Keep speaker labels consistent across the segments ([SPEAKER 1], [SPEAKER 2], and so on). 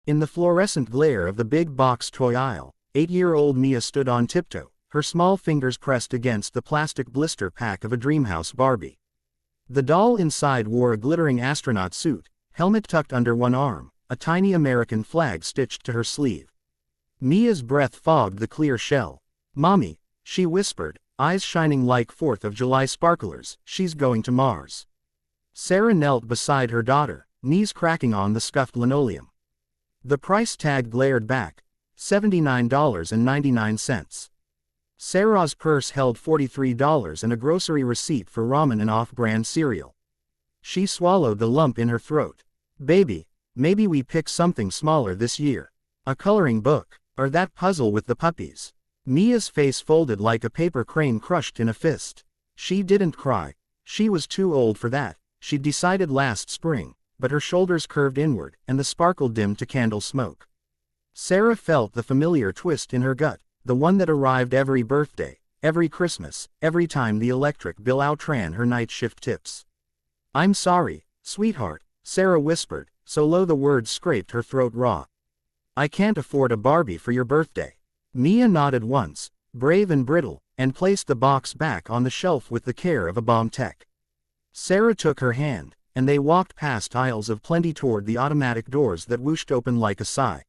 [SPEAKER 1] In the fluorescent glare of the big box toy aisle, 8-year-old Mia stood on tiptoe, her small fingers pressed against the plastic blister pack of a Dreamhouse Barbie. The doll inside wore a glittering astronaut suit, helmet tucked under one arm, a tiny American flag stitched to her sleeve. Mia's breath fogged the clear shell. "Mommy," she whispered, eyes shining like 4th of July sparklers, "she's going to Mars." Sarah knelt beside her daughter, knees cracking on the scuffed linoleum. The price tag glared back, $79.99. Sarah's purse held $43 and a grocery receipt for ramen and off-brand cereal. She swallowed the lump in her throat. "Baby, maybe we pick something smaller this year. A coloring book, or that puzzle with the puppies." Mia's face folded like a paper crane crushed in a fist. She didn't cry. She was too old for that, she'd decided last spring, but her shoulders curved inward, and the sparkle dimmed to candle smoke. Sarah felt the familiar twist in her gut, the one that arrived every birthday, every Christmas, every time the electric bill outran her night shift tips. "I'm sorry, sweetheart," Sarah whispered, so low the words scraped her throat raw. "I can't afford a Barbie for your birthday." Mia nodded once, brave and brittle, and placed the box back on the shelf with the care of a bomb tech. Sarah took her hand, and they walked past aisles of plenty toward the automatic doors that whooshed open like a sigh.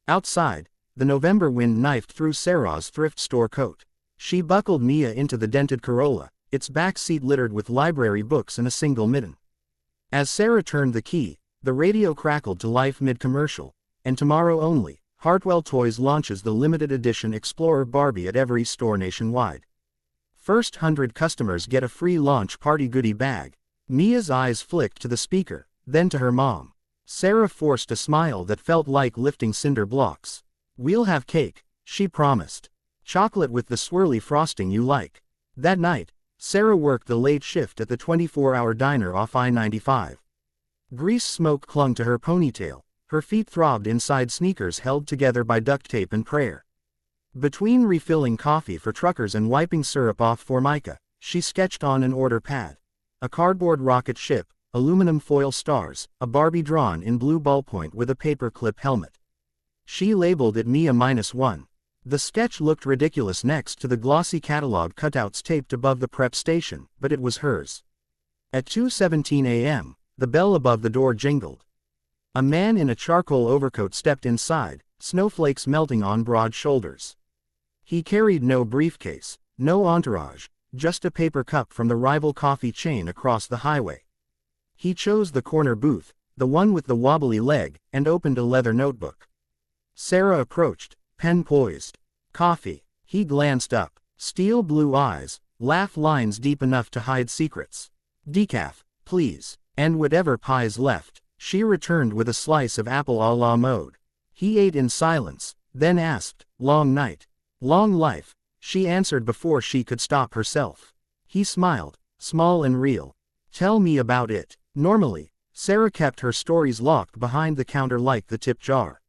[SPEAKER 1] Outside, the November wind knifed through Sarah's thrift store coat. She buckled Mia into the dented Corolla, its back seat littered with library books and a single mitten. As Sarah turned the key, the radio crackled to life mid-commercial, and tomorrow only, Hartwell Toys launches the limited edition Explorer Barbie at every store nationwide. First 100 customers get a free launch party goodie bag. Mia's eyes flicked to the speaker, then to her mom. Sarah forced a smile that felt like lifting cinder blocks. "We'll have cake," she promised. "Chocolate with the swirly frosting you like." That night, Sarah worked the late shift at the 24-hour diner off I-95. Grease smoke clung to her ponytail, her feet throbbed inside sneakers held together by duct tape and prayer. Between refilling coffee for truckers and wiping syrup off Formica, she sketched on an order pad. A cardboard rocket ship, aluminum foil stars, a Barbie drawn in blue ballpoint with a paperclip helmet. She labeled it Mia-1. The sketch looked ridiculous next to the glossy catalog cutouts taped above the prep station, but it was hers. At 2:17 a.m., the bell above the door jingled. A man in a charcoal overcoat stepped inside, snowflakes melting on broad shoulders. He carried no briefcase, no entourage, just a paper cup from the rival coffee chain across the highway. He chose the corner booth, the one with the wobbly leg, and opened a leather notebook. Sarah approached, pen poised. "Coffee." He glanced up, steel blue eyes, laugh lines deep enough to hide secrets. "Decaf, please." "And whatever pie's left," she returned with a slice of apple a la mode. He ate in silence, then asked, "Long night?" "Long life," she answered before she could stop herself. He smiled, small and real. "Tell me about it." Normally, Sarah kept her stories locked behind the counter like the tip jar.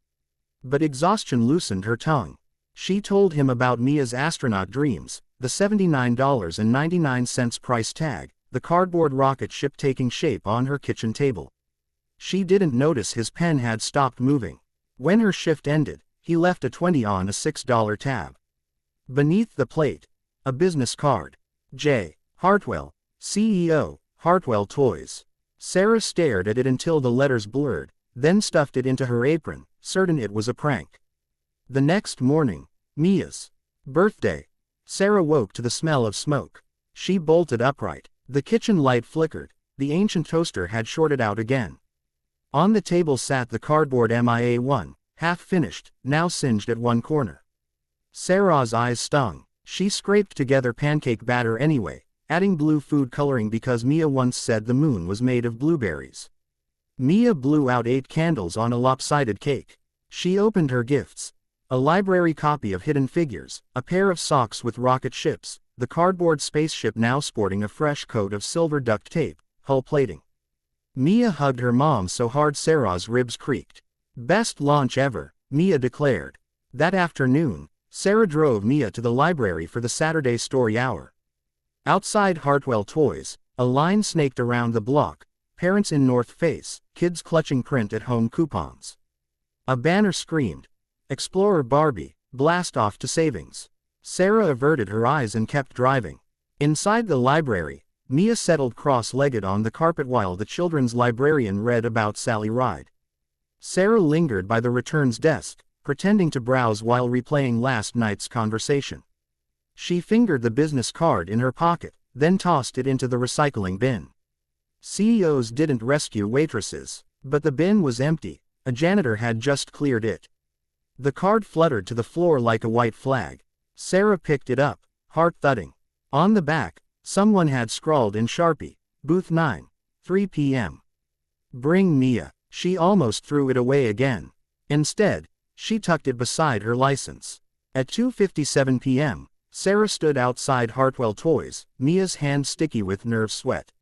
[SPEAKER 1] But exhaustion loosened her tongue. She told him about Mia's astronaut dreams, the $79.99 price tag, the cardboard rocket ship taking shape on her kitchen table. She didn't notice his pen had stopped moving. When her shift ended, he left a 20 on a $6 tab. Beneath the plate, a business card. J. Hartwell, CEO, Hartwell Toys. Sarah stared at it until the letters blurred, then stuffed it into her apron, certain it was a prank. The next morning, Mia's birthday. Sarah woke to the smell of smoke. She bolted upright. The kitchen light flickered. The ancient toaster had shorted out again. On the table sat the cardboard Mia-1, half finished, now singed at one corner. Sarah's eyes stung. She scraped together pancake batter anyway, adding blue food coloring because Mia once said the moon was made of blueberries. Mia blew out 8 candles on a lopsided cake. She opened her gifts. A library copy of Hidden Figures, a pair of socks with rocket ships, the cardboard spaceship now sporting a fresh coat of silver duct tape, hull plating. Mia hugged her mom so hard Sarah's ribs creaked. "Best launch ever," Mia declared. That afternoon, Sarah drove Mia to the library for the Saturday story hour. Outside Hartwell Toys, a line snaked around the block, parents in North Face, kids clutching print-at-home coupons. A banner screamed, "Explorer Barbie, blast off to savings." Sarah averted her eyes and kept driving. Inside the library, Mia settled cross-legged on the carpet while the children's librarian read about Sally Ride. Sarah lingered by the returns desk, pretending to browse while replaying last night's conversation. She fingered the business card in her pocket, then tossed it into the recycling bin. CEOs didn't rescue waitresses, but the bin was empty. A janitor had just cleared it. The card fluttered to the floor like a white flag. Sarah picked it up, heart thudding. On the back, someone had scrawled in Sharpie, "Booth 9, 3 p.m. Bring Mia." She almost threw it away again. Instead, she tucked it beside her license. At 2:57 p.m., Sarah stood outside Hartwell Toys, Mia's hand sticky with nerve sweat.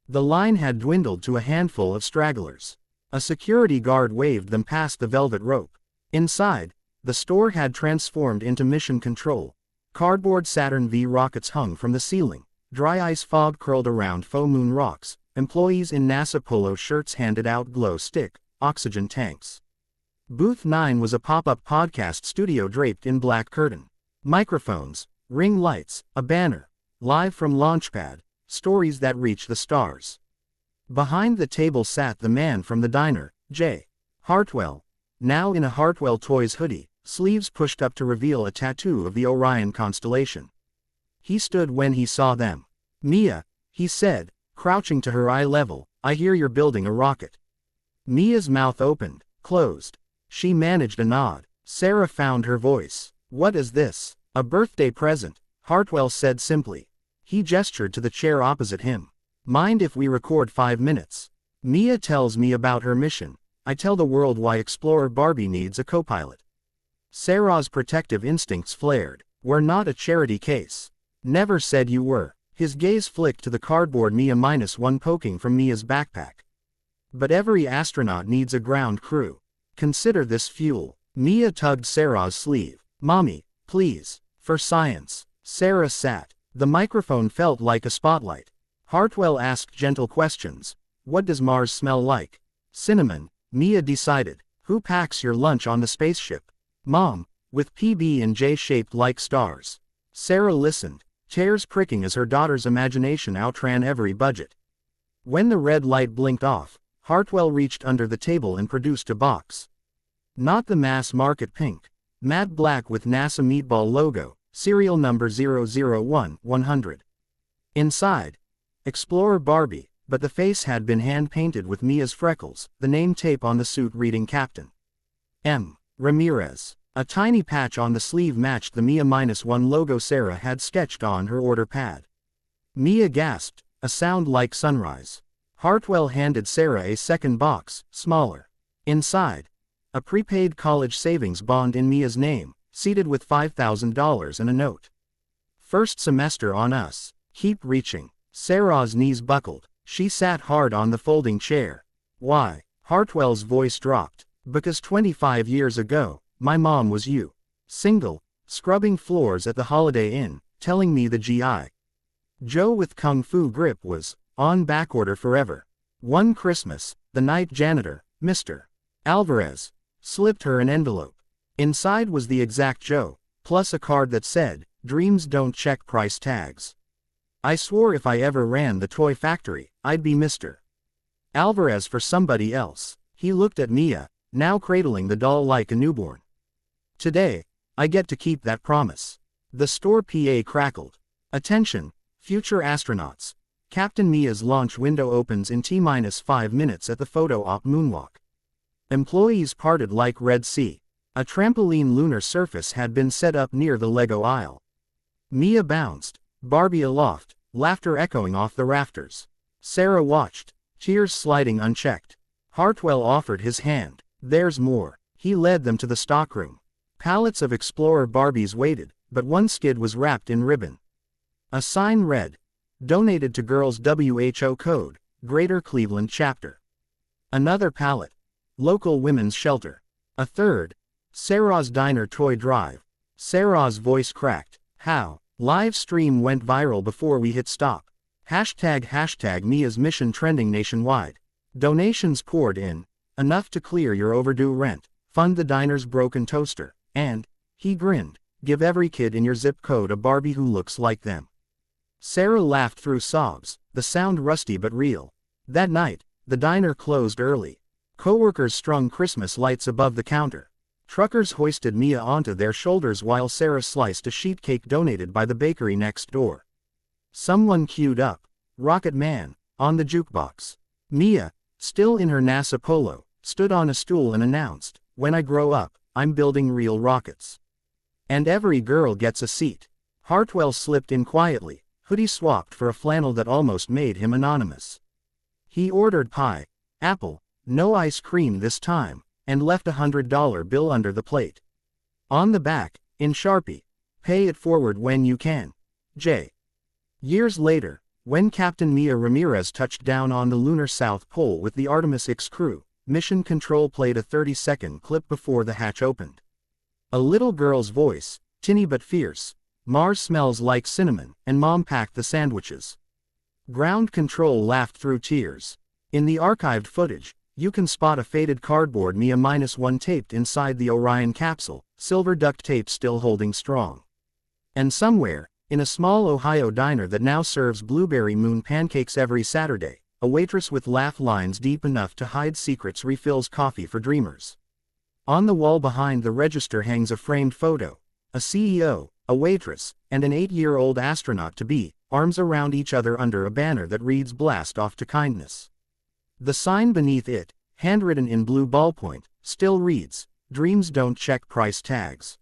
[SPEAKER 1] The line had dwindled to a handful of stragglers. A security guard waved them past the velvet rope. Inside, the store had transformed into mission control. Cardboard Saturn V rockets hung from the ceiling. Dry ice fog curled around faux moon rocks. Employees in NASA polo shirts handed out glow stick, oxygen tanks. Booth 9 was a pop-up podcast studio draped in black curtain. Microphones, ring lights, a banner. Live from Launchpad, stories that reach the stars. Behind the table sat the man from the diner, J. Hartwell, now in a Hartwell Toys hoodie, sleeves pushed up to reveal a tattoo of the Orion constellation. He stood when he saw them. "Mia," he said, crouching to her eye level, "I hear you're building a rocket." Mia's mouth opened, closed. She managed a nod. Sarah found her voice. "What is this?" "A birthday present," Hartwell said simply. He gestured to the chair opposite him. "Mind if we record 5 minutes? Mia tells me about her mission. I tell the world why Explorer Barbie needs a co-pilot." Sarah's protective instincts flared. "We're not a charity case." "Never said you were." His gaze flicked to the cardboard Mia -1 poking from Mia's backpack. "But every astronaut needs a ground crew. Consider this fuel." Mia tugged Sarah's sleeve. "Mommy, please, for science." Sarah sat. The microphone felt like a spotlight. Hartwell asked gentle questions. "What does Mars smell like?" "Cinnamon," Mia decided. "Who packs your lunch on the spaceship?" "Mom, with PB and J shaped like stars." Sarah listened, tears pricking as her daughter's imagination outran every budget. When the red light blinked off, Hartwell reached under the table and produced a box. Not the mass market pink. Matte black with NASA meatball logo, serial number 001-100. Inside, Explorer Barbie, but the face had been hand-painted with Mia's freckles, the name tape on the suit reading Captain M. Ramirez. A tiny patch on the sleeve matched the Mia -1 logo Sarah had sketched on her order pad. Mia gasped, a sound like sunrise. Hartwell handed Sarah a second box, smaller. Inside, a prepaid college savings bond in Mia's name, seated with $5,000 and a note. "First semester on us. Keep reaching." Sarah's knees buckled. She sat hard on the folding chair. "Why?" Hartwell's voice dropped. "Because 25 years ago, my mom was you. Single, scrubbing floors at the Holiday Inn, telling me the G.I. Joe with Kung Fu grip was on backorder forever. One Christmas, the night janitor, Mr. Alvarez, slipped her an envelope. Inside was the exact Joe, plus a card that said, 'Dreams don't check price tags.' I swore if I ever ran the toy factory, I'd be Mr. Alvarez for somebody else." He looked at Mia, now cradling the doll like a newborn. "Today, I get to keep that promise." The store PA crackled. "Attention, future astronauts. Captain Mia's launch window opens in T-5 minutes at the photo op moonwalk." Employees parted like Red Sea. A trampoline lunar surface had been set up near the Lego aisle. Mia bounced, Barbie aloft, laughter echoing off the rafters. Sarah watched, tears sliding unchecked. Hartwell offered his hand. "There's more." He led them to the stockroom. Pallets of Explorer Barbies waited, but one skid was wrapped in ribbon. A sign read, "Donated to Girls WHO Code, Greater Cleveland Chapter." Another pallet, "Local Women's Shelter." A third, "Sarah's Diner Toy Drive." Sarah's voice cracked. "How?" Live stream went viral before we hit stop. ## Mia's mission trending nationwide. Donations poured in, enough to clear your overdue rent. fund the diner's broken toaster, and, he grinned, give every kid in your zip code a Barbie who looks like them. Sarah laughed through sobs, the sound rusty but real. That night, the diner closed early. Coworkers strung Christmas lights above the counter. Truckers hoisted Mia onto their shoulders while Sarah sliced a sheet cake donated by the bakery next door. Someone queued up Rocket Man on the jukebox. Mia, still in her NASA polo, stood on a stool and announced, "When I grow up, I'm building real rockets. And every girl gets a seat." Hartwell slipped in quietly, hoodie swapped for a flannel that almost made him anonymous. He ordered pie, apple, no ice cream this time, and left a $100 bill under the plate. On the back, in Sharpie, "Pay it forward when you can. J." Years later, when Captain Mia Ramirez touched down on the lunar South Pole with the Artemis X crew, Mission Control played a 30-second clip before the hatch opened. A little girl's voice, tinny but fierce, "Mars smells like cinnamon, and Mom packed the sandwiches." Ground Control laughed through tears. In the archived footage, you can spot a faded cardboard Mia -1 taped inside the Orion capsule, silver duct tape still holding strong. And somewhere, in a small Ohio diner that now serves blueberry moon pancakes every Saturday, a waitress with laugh lines deep enough to hide secrets refills coffee for dreamers. On the wall behind the register hangs a framed photo, a CEO, a waitress, and an 8-year-old astronaut-to-be, arms around each other under a banner that reads "Blast off to kindness." The sign beneath it, handwritten in blue ballpoint, still reads, "Dreams don't check price tags."